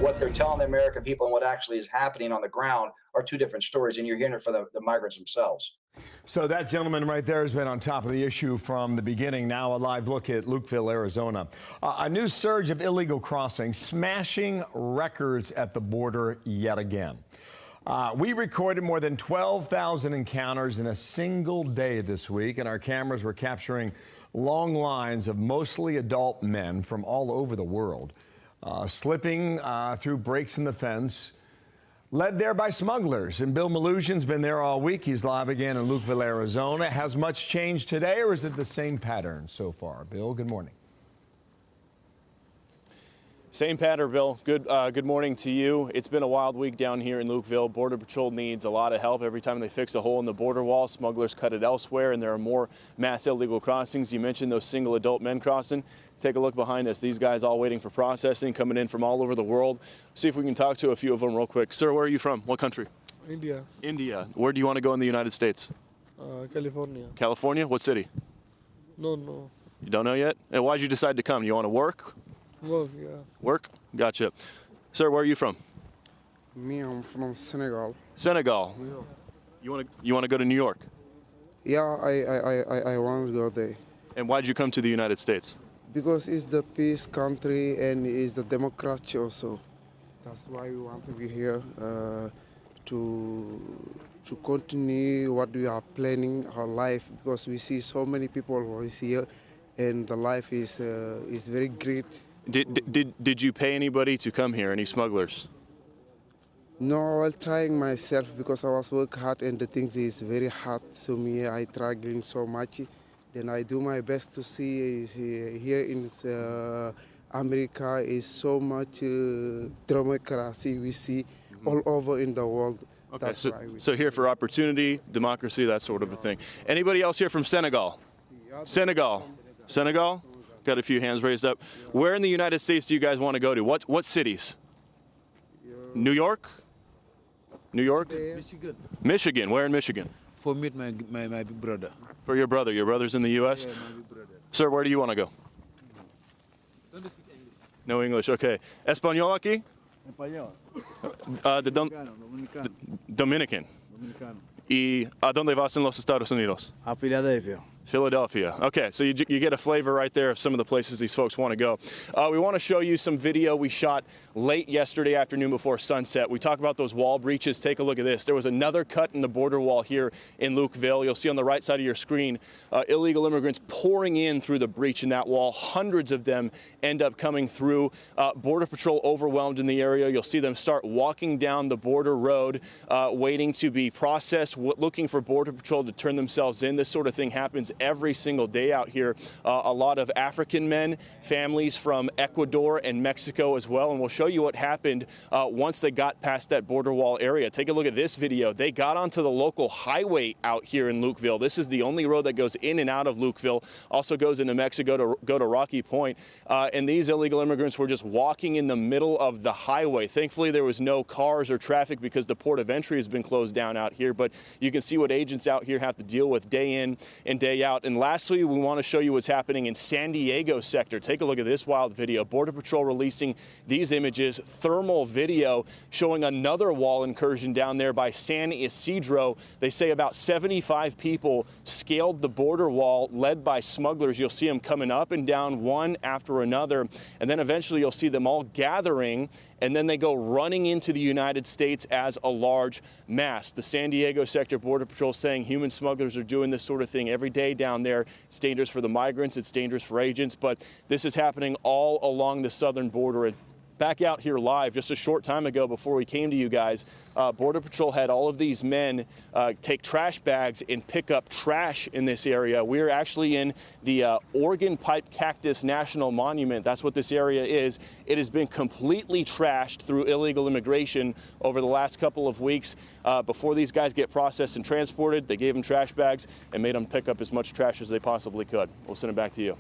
what they're telling the American people and what actually is happening on the ground are two different stories, and you're hearing it from the migrants themselves. So that gentleman right there has been on top of the issue from the beginning. Now a live look at Lukeville, Arizona. A new surge of illegal crossings, smashing records at the border yet again. We recorded more than 12,000 encounters in a single day this week, and our cameras were capturing long lines of mostly adult men from all over the world, slipping through breaks in the fence, led there by smugglers. And Bill Melugin's been there all week. He's live again in Lukeville, Arizona. Has much changed today, or is it the same pattern so far? Bill, good morning. Same pattern, Bill. Good morning to you. It's been a wild week down here in Lukeville. Border Patrol needs a lot of help. Every time they fix a hole in the border wall, smugglers cut it elsewhere, and there are more mass illegal crossings. You mentioned those single adult men crossing. Take a look behind us. These guys all waiting for processing, coming in from all over the world. See if we can talk to a few of them real quick. Sir, where are you from? What country? India. India. Where do you want to go in the United States? California. California? What city? No. You don't know yet? And why'd you decide to come? You want to work? Work, yeah. Work? Gotcha. Sir, where are you from? Me, I'm from Senegal. Senegal. Yeah. You want to go to New York? Yeah, I want to go there. And why'd you come to the United States? Because it's the peace country and it's the democracy also. That's why we want to be here to continue what we are planning our life, because we see so many people who is here and the life is very great. Did you pay anybody to come here? Any smugglers? No, I was trying myself because I was work hard and the things is very hard. So me, I struggling so much. Then I do my best to see here in America is so much democracy we see all over in the world. Okay, so here for opportunity, democracy, that sort of a thing. Anybody else here from Senegal? Senegal. Senegal? Got a few hands raised up. Where in the United States do you guys want to go to? What cities? New York? New York? Michigan. Michigan. Where in Michigan? For meet my big brother. For your brother. Your brother's in the U.S.? Yeah, my big brother. Sir, where do you want to go? Don't speak English. No English. Okay. Español aquí? Español. Dominican. Dominicano. ¿Y a dónde vas en los Estados Unidos? A Philadelphia. Philadelphia. Okay, so you get a flavor right there of some of the places these folks want to go. We want to show you some video we shot late yesterday afternoon before sunset. We talk about those wall breaches. Take a look at this. There was another cut in the border wall here in Lukeville. You'll see on the right side of your screen illegal immigrants pouring in through the breach in that wall. Hundreds of them end up coming through. Border Patrol overwhelmed in the area. You'll see them start walking down the border road, waiting to be processed, looking for Border Patrol to turn themselves in. This sort of thing happens every single day out here. A lot of African men, families from Ecuador and Mexico as well, and we'll show you what happened once they got past that border wall area. Take a look at this video. They got onto the local highway out here in Lukeville. This is the only road that goes in and out of Lukeville, also goes into Mexico to go to Rocky Point, and these illegal immigrants were just walking in the middle of the highway. Thankfully, there was no cars or traffic because the port of entry has been closed down out here, but you can see what agents out here have to deal with day in and day out. And lastly, we want to show you what's happening in San Diego sector. Take a look at this wild video. Border Patrol releasing these images, thermal video showing another wall incursion down there by San Isidro. They say about 75 people scaled the border wall led by smugglers. You'll see them coming up and down one after another, and then eventually you'll see them all gathering, and then they go running into the United States as a large mass. The San Diego sector Border Patrol saying human smugglers are doing this sort of thing every day down there. It's dangerous for the migrants, it's dangerous for agents, but this is happening all along the southern border. Back out here live just a short time ago before we came to you guys, Border Patrol had all of these men take trash bags and pick up trash in this area. We're actually in the Oregon Pipe Cactus National Monument. That's what this area is. It has been completely trashed through illegal immigration over the last couple of weeks. Before these guys get processed and transported, they gave them trash bags and made them pick up as much trash as they possibly could. We'll send it back to you.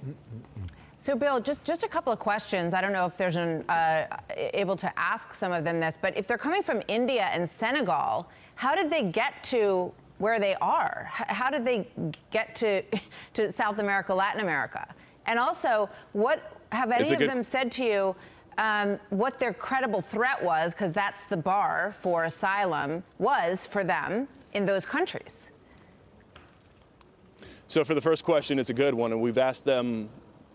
So, Bill, just a couple of questions. I don't know if there's able to ask some of them this, but if they're coming from India and Senegal, how did they get to where they are? How did they get to South America, Latin America? And also, what have any of them said to you what their credible threat was, because that's the bar for asylum, was for them in those countries. So for the first question, it's a good one, and we've asked them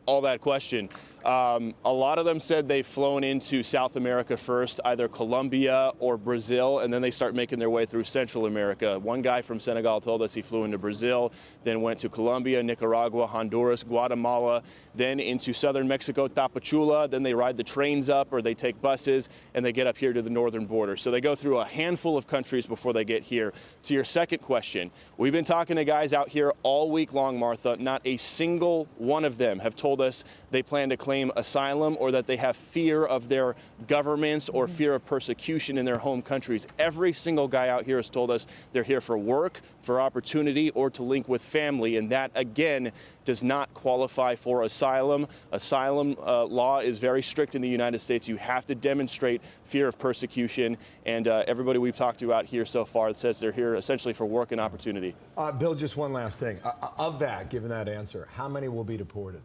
all that question. A lot of them said they've flown into South America first, either Colombia or Brazil, and then they start making their way through Central America. One guy from Senegal told us he flew into Brazil, then went to Colombia, Nicaragua, Honduras, Guatemala, then into southern Mexico, Tapachula. Then they ride the trains up or they take buses and they get up here to the northern border. So they go through a handful of countries before they get here. To your second question, we've been talking to guys out here all week long, Martha. Not a single one of them have told us they plan to claim asylum or that they have fear of their governments or fear of persecution in their home countries. Every single guy out here has told us they're here for work, for opportunity, or to link with family, and that, again, does not qualify for asylum. Asylum law is very strict in the United States. You have to demonstrate fear of persecution, and everybody we've talked to out here so far says they're here essentially for work and opportunity. Bill, just one last thing. Of that, given that answer, how many will be deported?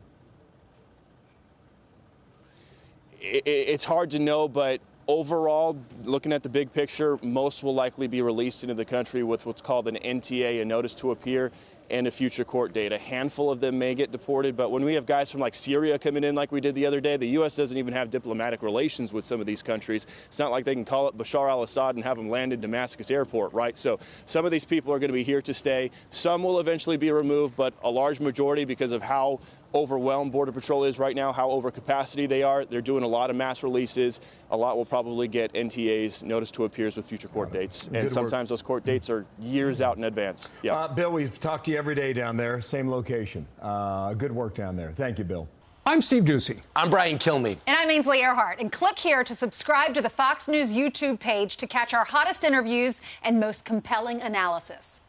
It's hard to know, but overall, looking at the big picture, most will likely be released into the country with what's called an NTA, a notice to appear, and a future court date. A handful of them may get deported, but when we have guys from like Syria coming in like we did the other day, the U.S. doesn't even have diplomatic relations with some of these countries. It's not like they can call up Bashar al-Assad and have him land in Damascus airport, right? So some of these people are going to be here to stay. Some will eventually be removed, but a large majority, because of how overwhelmed Border Patrol is right now, how over capacity they are, they're doing a lot of mass releases. A lot will probably get NTAs, notice to appears, with future court dates. And sometimes those court dates are years out in advance. Yeah. Bill, we've talked to you every day down there, same location. Good work down there. Thank you, Bill. I'm Steve Ducey. I'm Brian Kilmeade. And I'm Ainsley Earhart. And click here to subscribe to the Fox News YouTube page to catch our hottest interviews and most compelling analysis.